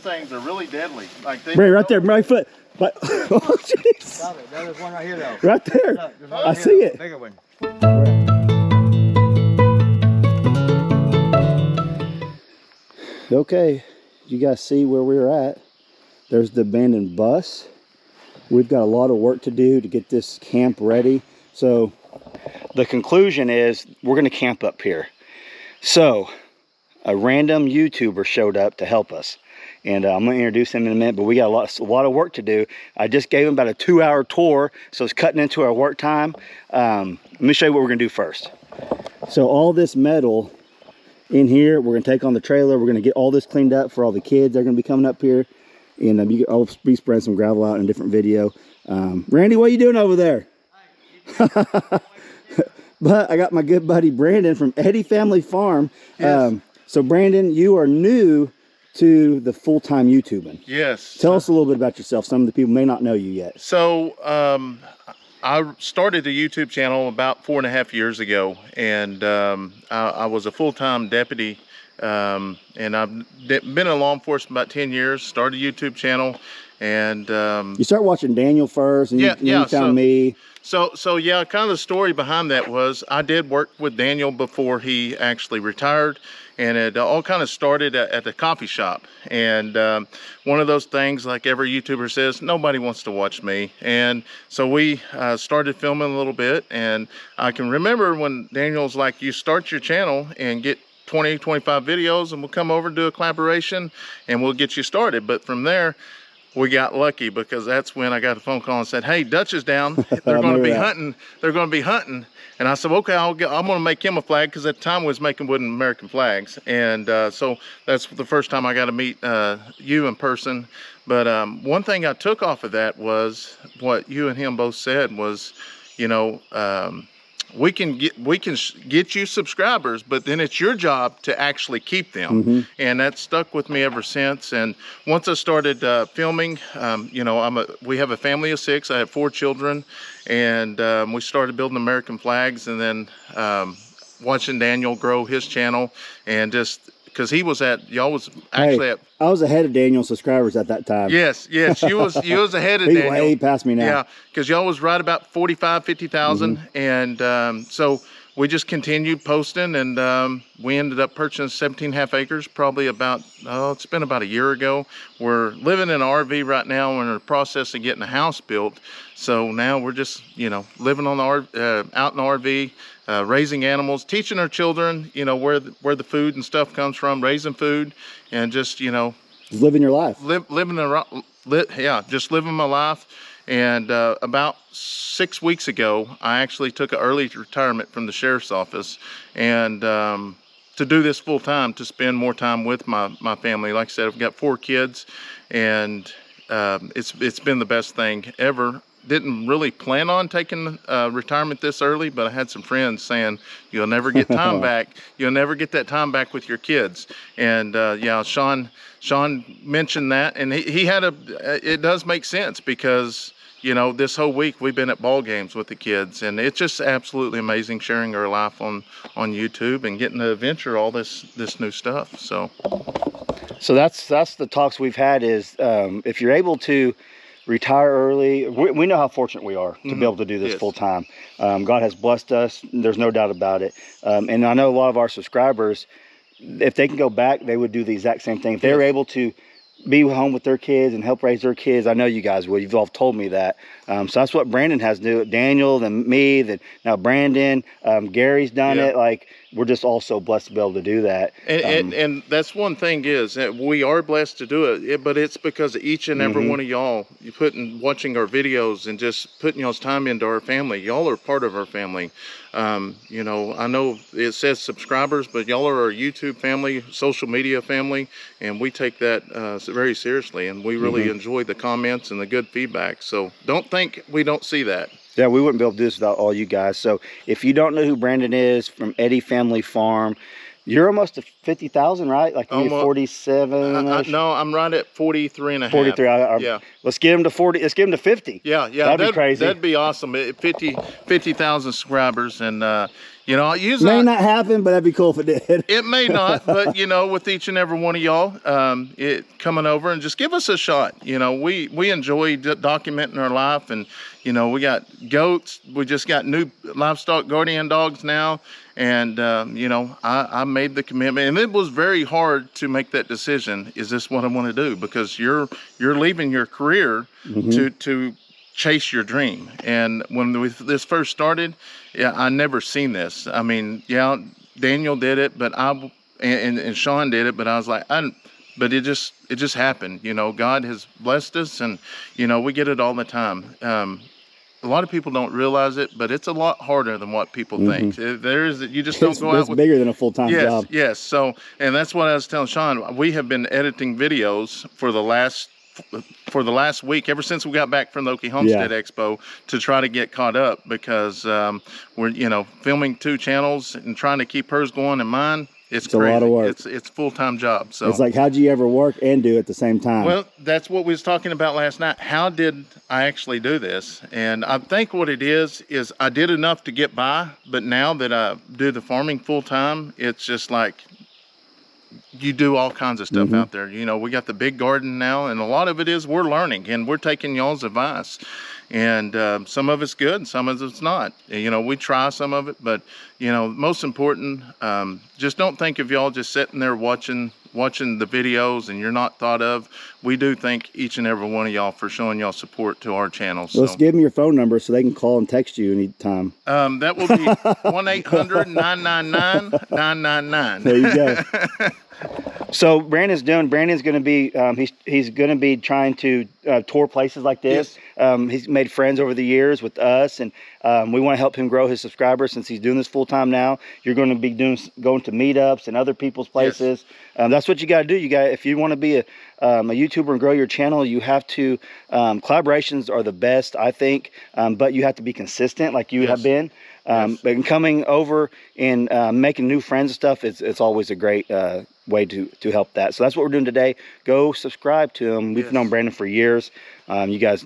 Things are really deadly. Like they Right there, my foot. But oh jeez. There's one right here though. Right there. Look, I see it. Bigger one. Okay, you guys see where we're at. There's the abandoned bus. We've got a lot of work to do to get this camp ready. So the conclusion is we're going to camp up here. So a random YouTuber showed up to help us, and I'm going to introduce him in a minute, but we got a lot of work to do. I just gave him about a 2-hour tour, so it's cutting into our work time. Let me show you what we're going to do first. So all this metal in here, we're going to take on the trailer. We're going to get all this cleaned up for all the kids that are going to be coming up here. And I'll be spreading some gravel out in a different video. Randy, what are you doing over there? But I got my good buddy Brandon from Eddie Family Farm. Yes. So Brandon, you are new to the full-time YouTubing. Yes. Tell us a little bit about yourself. Some of the people may not know you yet. So I started a YouTube channel about 4.5 years ago, and I was a full-time deputy, and I've been in law enforcement about 10 years. Started a YouTube channel, and you start watching Daniel first, and you found me. So yeah, kind of the story behind that was I did work with Daniel before he actually retired, and it all kind of started at the coffee shop. And one of those things, like every YouTuber says, nobody wants to watch me. And so we started filming a little bit, and I can remember when Daniel's like, you start your channel and get 20, 25 videos, and we'll come over and do a collaboration, and we'll get you started. But from there, we got lucky, because that's when I got a phone call and said, hey, Dutch is down. They're going to be hunting. They're going to be hunting. And I said, okay, I'm going to make him a flag, because at the time we was making wooden American flags. And so that's the first time I got to meet you in person. But one thing I took off of that was what you and him both said was, you know, we can get you subscribers, but then it's your job to actually keep them. And that stuck with me ever since. And once I started filming, you know, we have a family of 6. I have 4 children, and we started building American flags, and then watching Daniel grow his channel, and just because he was y'all was actually I was ahead of Daniel's subscribers at that time. Yes, you was ahead of Daniel. Way past me now. Yeah, because y'all was right about 45, 50,000, and so we just continued posting, and we ended up purchasing 17.5 acres, probably about, it's been about a year ago. We're living in an RV right now. We're in the process of getting a house built. So now we're just, you know, living on the out in the RV, raising animals, teaching our children, you know, where the food and stuff comes from, raising food, and just, you know, just living your life. Just living my life. And about 6 weeks ago, I actually took an early retirement from the sheriff's office, and to do this full time, to spend more time with my family. Like I said, I've got 4 kids, and it's been the best thing ever. Didn't really plan on taking retirement this early, but I had some friends saying, you'll never get time back. You'll never get that time back with your kids. And yeah, Sean mentioned that, and he had it does make sense, because, you know, this whole week we've been at ball games with the kids, and it's just absolutely amazing sharing our life on YouTube and getting to adventure all this new stuff. So that's the talks we've had, is if you're able to retire early, we know how fortunate we are to be able to do this full time. God has blessed us, there's no doubt about it. And I know a lot of our subscribers, if they can go back, they would do the exact same thing. If they're able to be home with their kids and help raise their kids, I know you guys would. You've all told me that. So that's what Brandon has to do. Daniel, then me, then now Brandon, Gary's done it. Like, we're just all so blessed to be able to do that. And that's one thing, is that we are blessed to do it, but it's because of each and every one of y'all. You watching our videos and just putting y'all's time into our family. Y'all are part of our family. You know, I know it says subscribers, but y'all are our YouTube family, social media family, and we take that very seriously, and we really enjoy the comments and the good feedback. So don't think we don't see that. Yeah, we wouldn't be able to do this without all you guys. So if you don't know who Brandon is, from Eddie Family Farm, you're almost to 50,000, right? Like maybe 47. No, I'm right at 43 and a half. 43. Yeah. Let's get him to 40. Let's get him to 50. Yeah. That'd be crazy. That'd be awesome. 50,000 subscribers, and You know, May not happen, but that'd be cool if it did. it may not, but you know, with each and every one of y'all, it coming over and just give us a shot. You know, we enjoy documenting our life, and you know, we got goats. We just got new livestock guardian dogs now, and you know, I made the commitment, and it was very hard to make that decision. Is this what I want to do? Because you're leaving your career to chase your dream. And when this first started, yeah, I never seen this. I mean, yeah, Daniel did it, but and Sean did it, but I was like, but it just happened. You know, God has blessed us, and you know, we get it all the time. A lot of people don't realize it, but it's a lot harder than what people think. You just don't go out with. It's bigger than a full-time job. Yes. So, and that's what I was telling Sean. We have been editing videos for the last week, ever since we got back from the Okie Homestead Expo, to try to get caught up, because we're, you know, filming 2 channels and trying to keep hers going and mine. It's crazy. A lot of work. It's a full-time job. So it's like, how'd you ever work and do it at the same time? Well, that's what we was talking about last night. How did I actually do this? And I think what it is I did enough to get by, but now that I do the farming full-time, it's just like, you do all kinds of stuff out there. You know, we got the big garden now, and a lot of it is we're learning, and we're taking y'all's advice. And some of it's good, and some of it's not. You know, we try some of it, but you know, most important, just don't think of y'all just sitting there watching the videos and you're not thought of. We do thank each and every one of y'all for showing y'all support to our channel. So let's give them your phone number so they can call and text you anytime. That will be 1-800-999-999. There you go. So Brandon's going to be he's going to be trying to tour places like this. Yes. He's made friends over the years with us, and we want to help him grow his subscribers since he's doing this full time now. You're going to be going to meetups and other people's places. Yes. That's what you got to do. If you want to be a YouTuber and grow your channel, you have to. Collaborations are the best, I think, but you have to be consistent, like you have been. But coming over and making new friends and stuff, it's always a great way to help that. So that's what we're doing today. Go subscribe to him. We've known Brandon for years. You guys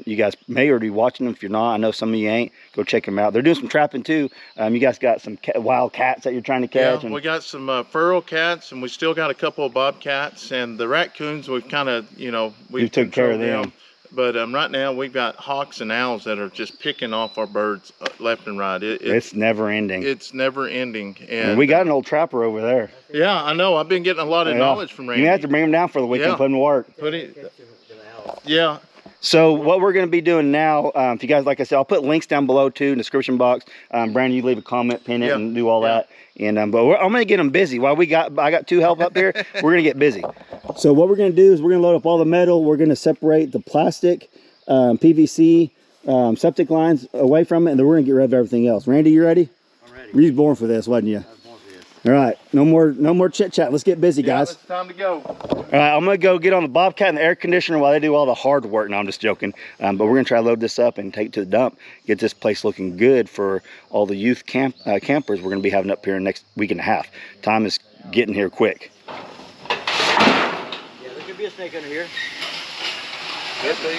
may already be watching him. If you're not, I know some of you ain't. Go check him out. They're doing some trapping too. You guys got some wild cats that you're trying to catch. Yeah, we got some feral cats, and we still got a couple of bobcats, and the raccoons. We've kind of, you know, we've took care of them. But right now we've got hawks and owls that are just picking off our birds left and right. It's never ending. It's never ending. And we got an old trapper over there. Yeah, I know. I've been getting a lot of knowledge from Randy. You have to bring him down for the weekend and put him to work. Yeah. So what we're going to be doing now, if you guys, like I said, I'll put links down below too in the description box. Brandon, you leave a comment, pin it, and do all that. And but I'm going to get them busy. While I got 2 help up here, we're going to get busy. So what we're going to do is we're going to load up all the metal. We're going to separate the plastic, PVC, septic lines away from it, and then we're going to get rid of everything else. Randy, you ready? I'm ready. You was born for this, wasn't you? I was born for this. All right, no more chit chat. Let's get busy, guys. It's time to go. All right, I'm gonna go get on the Bobcat and the air conditioner while they do all the hard work. No, I'm just joking. But we're gonna try to load this up and take it to the dump, get this place looking good for all the youth campers we're gonna be having up here in the next week and a half. Time is getting here quick. Yeah, there could be a snake under here. Could be.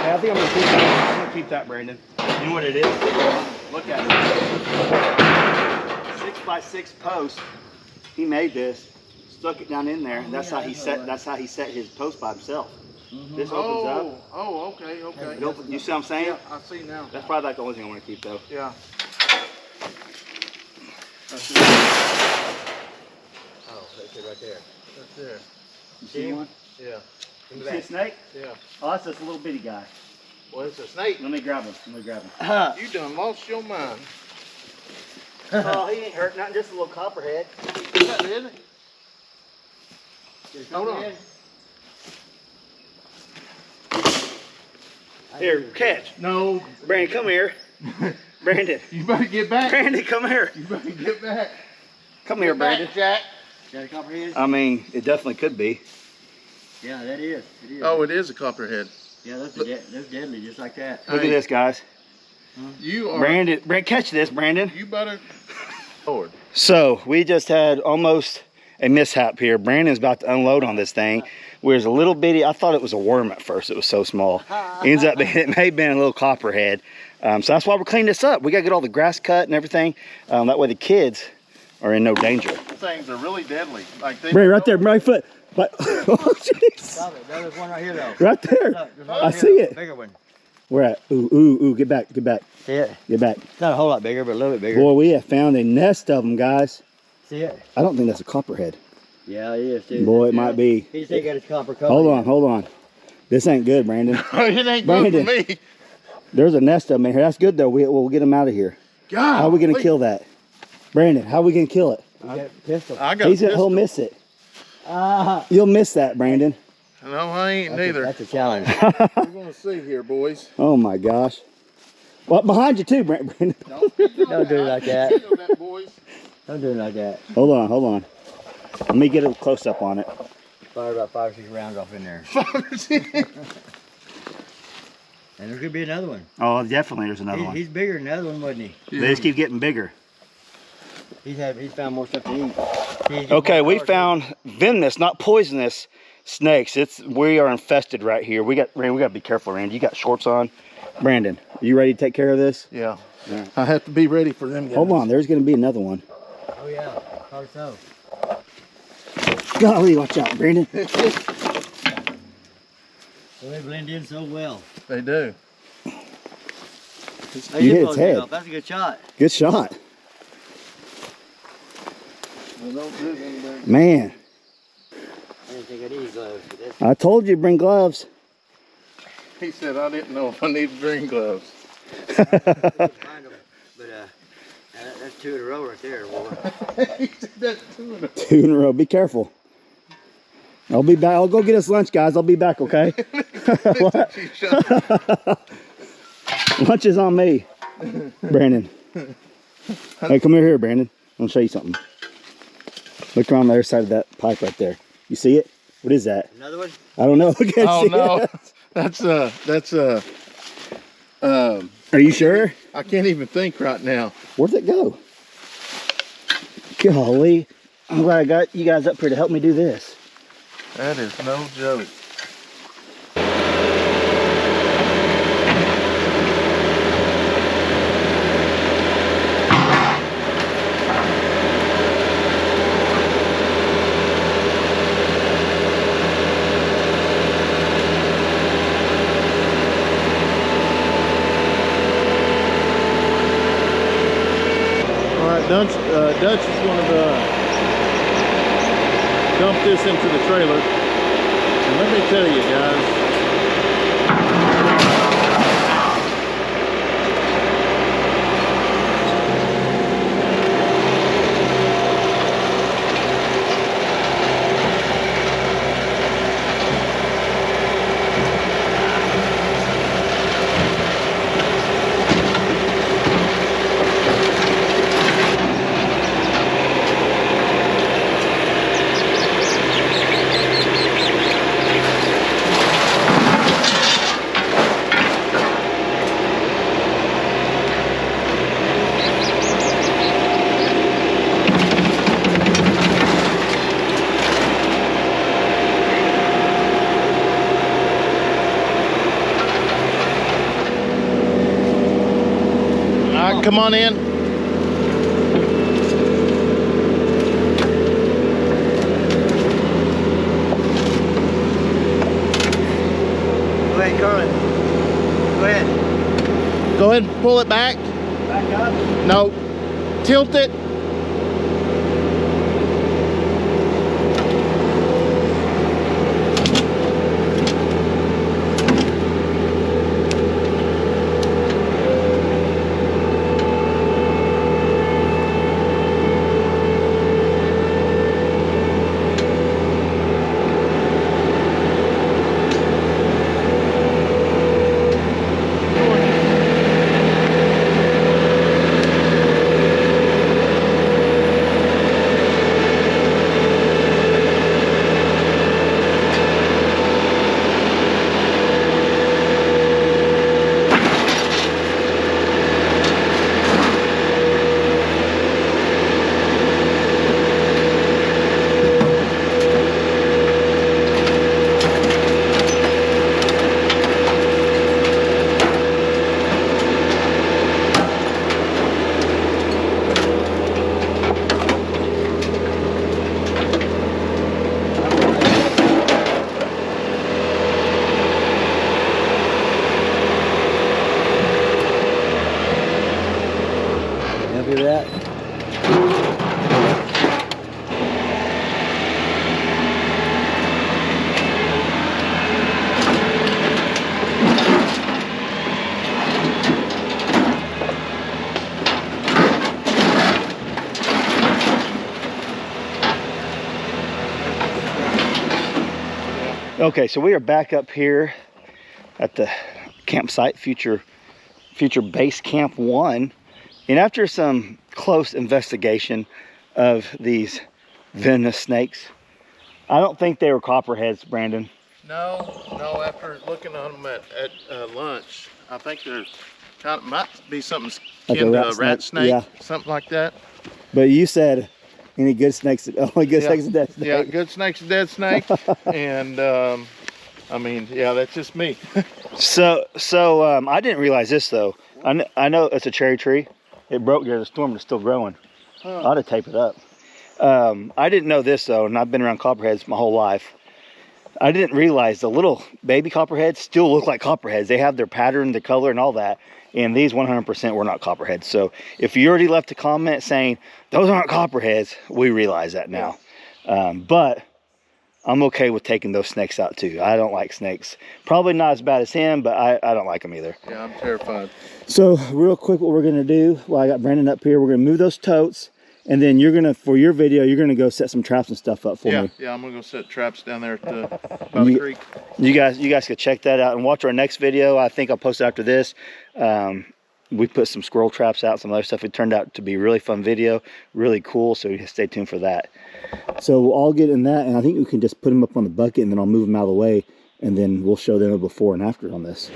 I think I'm gonna keep that, Brandon. You know what it is? Look at it. 6x6 post. He made this, stuck it down in there, and that's how he set. That's how he set his post by himself. This opens up. Oh, okay. You see what I'm saying? Yeah, I see now. That's probably like the only thing I want to keep though. Yeah. Oh, that's it right there. That's there. You see one? Yeah. You see a snake? Yeah. Oh, that's this little bitty guy. Well, it's a snake. Let me grab him. You done lost your mind. Oh, he ain't hurt nothing. Just a little copperhead. Isn't it? Hold on. Here, catch. No. Brandon, come here. Brandon. You better get back. Brandon, come here. You better get back. Come here, Brandon. Jack. Got a copperhead? I mean, it definitely could be. Yeah, that is. It is. Oh, it is a copperhead. Yeah, that's deadly, just like that. Look at this, guys. You are. Brandon, catch this, Brandon. You better. Lord. So we just had almost a mishap here. Brandon's about to unload on this thing. Where's a little bitty. I thought it was a worm at first. It was so small. Ends up being, it may have been a little copperhead. So that's why we're cleaning this up. We got to get all the grass cut and everything. That way the kids are in no danger. Things are really deadly. Like they Bring it right there, right foot. But, oh, jeez. Stop it. There's one right here, though. Right there. Look, there's one I right see here, it. Bigger one. Where at? Ooh, ooh, ooh, get back, get back. See it? Get back. It's not a whole lot bigger, but a little bit bigger. Boy, we have found a nest of them, guys. See it? I don't think that's a copperhead. Yeah, it is, too. Boy, it might be. He just ain't got his copper cover. Hold on, hold on. This ain't good, Brandon. it ain't Brandon. good for me. There's a nest of them in here. That's good, though. We'll get them out of here. God, How are we going to kill that? Brandon, how are we going to kill it? He got a pistol. I got He'll miss it. Ah. You'll miss that, Brandon. No, I ain't neither. That's a challenge. We're gonna see here, boys. Oh, my gosh. Well, behind you, too, Brandon. Don't do it like that. Feel that, boys. Don't do it like that. Hold on, hold on. Let me get a close-up on it. Fire about 5 or 6 rounds off in there. And there could be another one. Oh, definitely there's another one. He's bigger than the other one, wasn't he? They just keep getting bigger. He's found more stuff to eat. Okay, we found venomous, not poisonous snakes. We are infested right here. We got to be careful, Randy. You got shorts on. Brandon, are you ready to take care of this? Yeah. Right. I have to be ready for them guys. Hold on, there's going to be another one. Oh yeah, probably so. Golly, watch out, Brandon. Well, they blend in so well. They do. You hit its head. That's a good shot. Good shot. Well, don't do anything. Man, I didn't think I'd need gloves. But that's I told you bring gloves. He said I didn't know if I needed green gloves. find them. But that's 2 in a row right there, boy. He said that's 2 in a 2 in a row. Be careful. I'll be back. I'll go get us lunch, guys. I'll be back, okay? What? Lunch is on me, Brandon. Hey, come here, Brandon. I'm gonna show you something. Look around the other side of that pipe right there. You see it? What is that? Another one? I don't know. I can't Oh see no, it. that's Are you sure? I can't even think right now. Where'd it go? Golly. I'm glad I got you guys up here to help me do this. That is no joke. Dutch is going to dump this into the trailer. And let me tell you guys, come on in. Go ahead, Carlin. Go ahead. Go ahead and pull it back. Back up. No, tilt it. Okay, so we are back up here at the campsite, future base camp 1. And after some close investigation of these venomous snakes, I don't think they were copperheads, Brandon. No, after looking at them at lunch, I think there's kind of might be something Like akin a to a rat snake, yeah. something like that. But you said any good snakes, only good snakes and dead snake. Yeah, good snake's a dead snake. And I mean, yeah, that's just me. So I didn't realize this though. I know it's a cherry tree. It broke during the storm and it's still growing. I ought to tape it up. I didn't know this though, and I've been around copperheads my whole life. I didn't realize the little baby copperheads still look like copperheads. They have their pattern, their color, and all that. And these 100% were not copperheads. So if you already left a comment saying, those aren't copperheads, we realize that now. But I'm okay with taking those snakes out too. I don't like snakes. Probably not as bad as him, but I don't like them either. Yeah, I'm terrified. So real quick, what we're gonna do, while I got Brandon up here, we're gonna move those totes. And then you're gonna, for your video, you're gonna go set some traps and stuff up for me. Yeah, I'm gonna go set traps down there by the creek. You guys could check that out and watch our next video. I think I'll post it after this. We put some squirrel traps out, some other stuff. It turned out to be a really fun video, really cool. So stay tuned for that. So we'll all get in that, and I think we can just put them up on the bucket, and then I'll move them out of the way, and then we'll show them a before and after on this.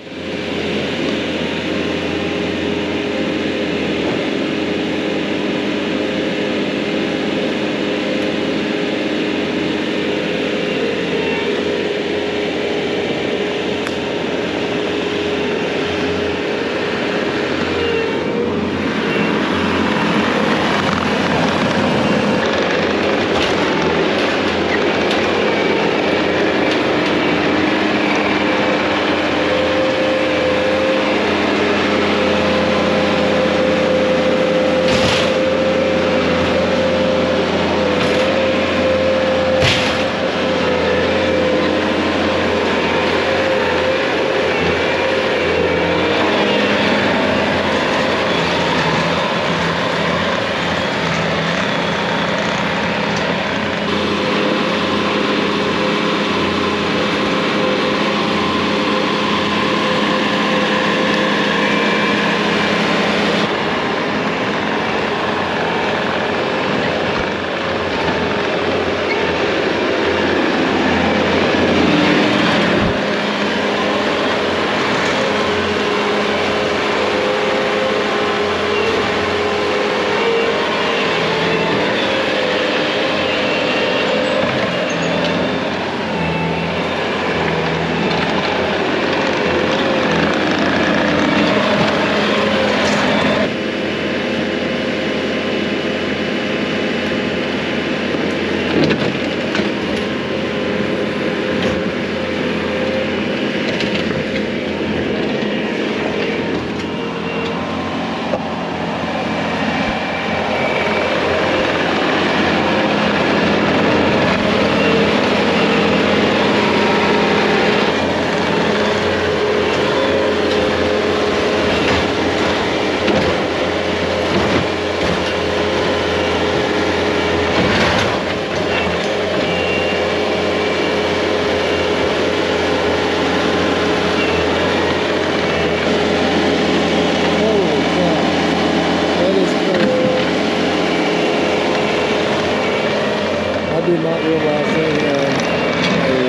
did not realize they had a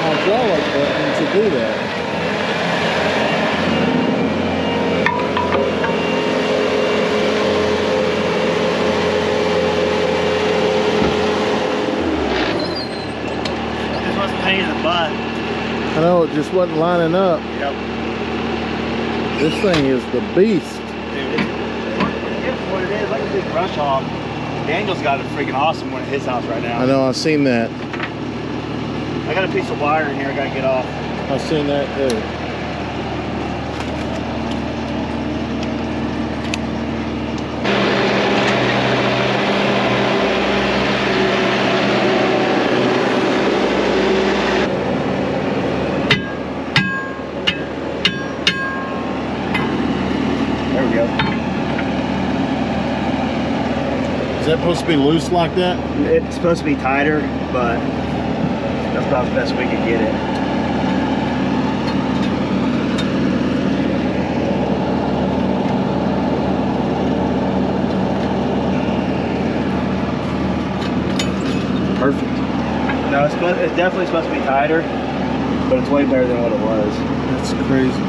hydraulic button to do that. This was a pain in the butt. I know, it just wasn't lining up. Yep. This thing is the beast. Dude, it's what it is, like a big brush off. Daniel's got a freaking awesome one at his house right now. I know, I've seen that. I got a piece of wire in here I gotta get off. I've seen that too. There we go. Is that supposed to be loose like that? It's supposed to be tighter, but That's about the best we could get it. Perfect. No, it's definitely supposed to be tighter, but it's way better than what it was. That's crazy.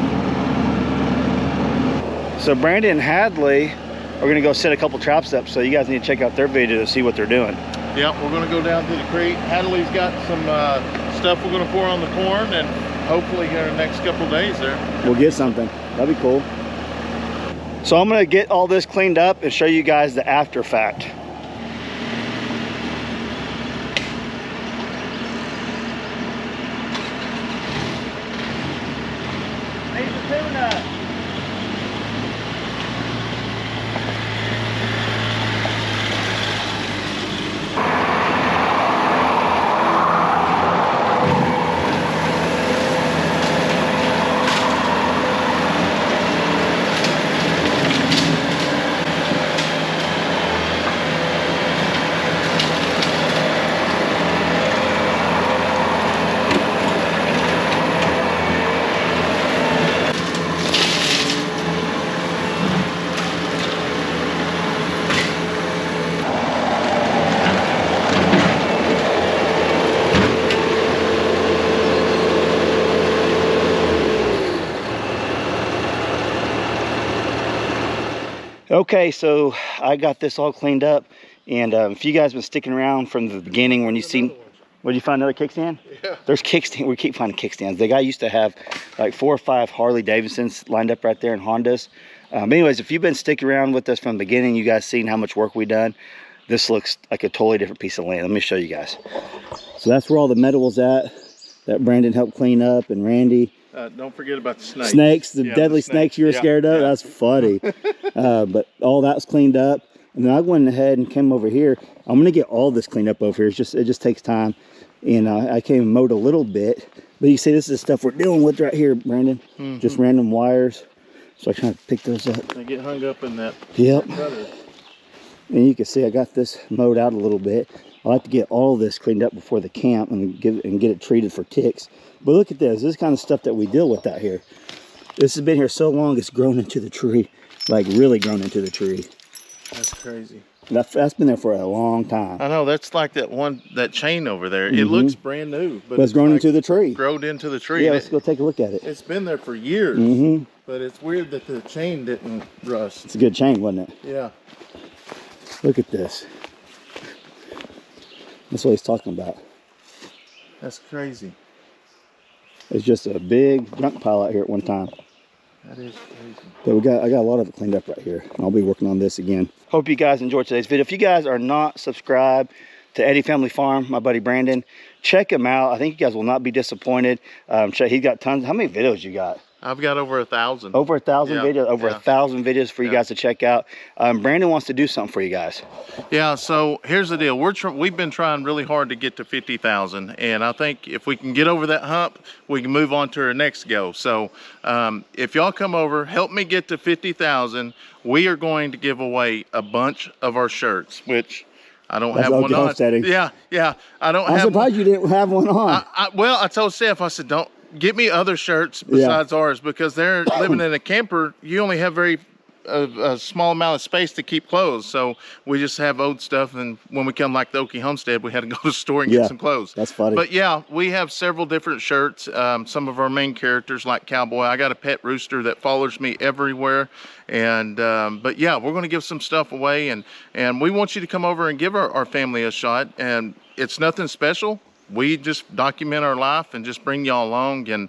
So Brandon and Hadley are gonna go set a couple traps up, so you guys need to check out their video to see what they're doing. Yeah, we're gonna go down to the creek. Hadley's got some stuff we're gonna pour on the corn, and hopefully here in the next couple days there. We'll get something. That'd be cool. So I'm gonna get all this cleaned up and show you guys the after fact. Okay, so I got this all cleaned up, and if you guys been sticking around from the beginning when you seen, what, did you find another kickstand? Yeah. There's kickstand. We keep finding kickstands. The guy used to have like 4 or 5 Harley Davidsons lined up right there in Hondas. Anyways, if you've been sticking around with us from the beginning, you guys seen how much work we done. This looks like a totally different piece of land. Let me show you guys. So that's where all the metal was at that Brandon helped clean up, and Randy. Don't forget about the snakes. Snakes, the Yeah, deadly snakes you were scared of. Yeah. That's funny. But all that's cleaned up, and then I went ahead and came over here. I'm gonna get all this cleaned up over here. It just takes time, and I came and mowed a little bit. But you see, this is the stuff we're dealing with right here, Brandon. Just random wires. So I try to pick those up. They get hung up in that. Yep. Brother. And you can see I got this mowed out a little bit. I like to get all this cleaned up before the camp and get it treated for ticks. But look at this. This is kind of stuff that we deal with out here. This has been here so long, it's grown into the tree. Like really grown into the tree. That's crazy. That's been there for a long time. I know, that's like that chain over there. It looks brand new, But it's grown into the tree. Growed into the tree. Yeah, let's go take a look at it. It's been there for years, but it's weird that the chain didn't rust. It's a good chain, wasn't it? Yeah. Look at this. That's what he's talking about. That's crazy. It's just a big junk pile out here at one time. That is crazy. But I got a lot of it cleaned up right here. I'll be working on this again. Hope you guys enjoyed today's video. If you guys are not subscribed to Eddie Family Farm, my buddy Brandon, check him out. I think you guys will not be disappointed. He's got tons. How many videos you got? I've got over 1,000. Over 1,000 videos. Over 1,000 videos for you guys to check out. Brandon wants to do something for you guys. Yeah, so here's the deal. We've been trying really hard to get to 50,000, and I think if we can get over that hump, we can move on to our next goal. So if y'all come over, help me get to 50,000, we are going to give away a bunch of our shirts, which I don't have one on. Yeah, I don't have. I'm surprised you didn't have one on. Well, I told Steph, I said, don't get me other shirts besides ours, because they're living in a camper. You only have a small amount of space to keep clothes, so we just have old stuff, and when we come like the Okie Homestead, we had to go to the store and get some clothes. That's funny. But yeah, we have several different shirts. Some of our main characters like Cowboy. I got a pet rooster that follows me everywhere, and but yeah, we're going to give some stuff away, and we want you to come over and give our family a shot. And it's nothing special. We just document our life and just bring y'all along, and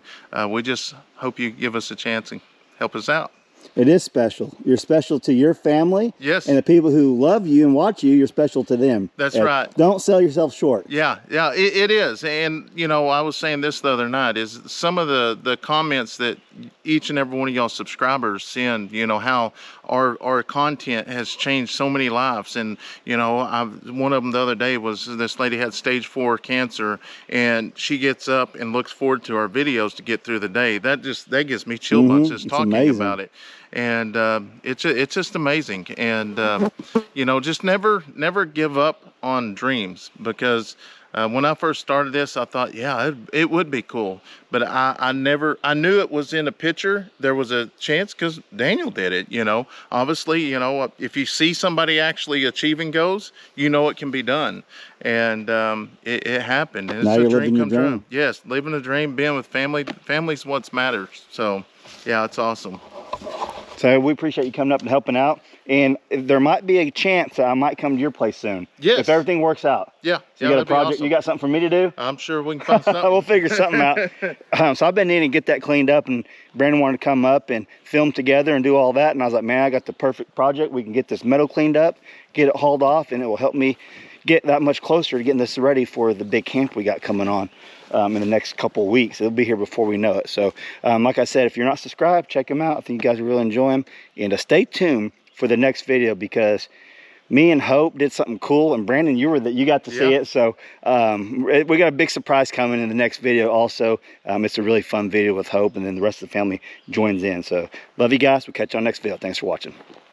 we just hope you give us a chance and help us out. It is special. You're special to your family. Yes. And the people who love you and watch you, you're special to them. That's right. Don't sell yourself short. Yeah, it is. And, you know, I was saying this the other night, is some of the comments that each and every one of y'all subscribers send, you know, how our content has changed so many lives. And, you know, one of them the other day was this lady had stage 4 cancer, and she gets up and looks forward to our videos to get through the day. That gives me chill bumps just talking about it. and it's just amazing. And you know, just never give up on dreams, because when I first started this, I thought, yeah, it would be cool, but I knew it was in a picture. There was a chance because Daniel did it, you know. Obviously, you know, if you see somebody actually achieving goals, you know it can be done. And it happened. And Now it's you're a dream living your come true. dream. Yes, living a dream, being with family. Family's what matters. So, yeah, it's awesome. So we appreciate you coming up and helping out. And there might be a chance that I might come to your place soon. Yes. If everything works out. Yeah. So Yeah, you got a that'd be project, awesome. you got something for me to do? I'm sure we can find something. We'll figure something out. So I've been needing to get that cleaned up, and Brandon wanted to come up and film together and do all that. And I was like, man, I got the perfect project. We can get this metal cleaned up, get it hauled off, and it will help me get that much closer to getting this ready for the big camp we got coming on in the next couple of weeks. It'll be here before we know it. So like I said, if you're not subscribed, check them out. I think you guys will really enjoy them. And stay tuned for the next video, because me and Hope did something cool, and Brandon, you got to see it. So we got a big surprise coming in the next video also. It's a really fun video with Hope, and then the rest of the family joins in. So love you guys. We'll catch you on the next video. Thanks for watching.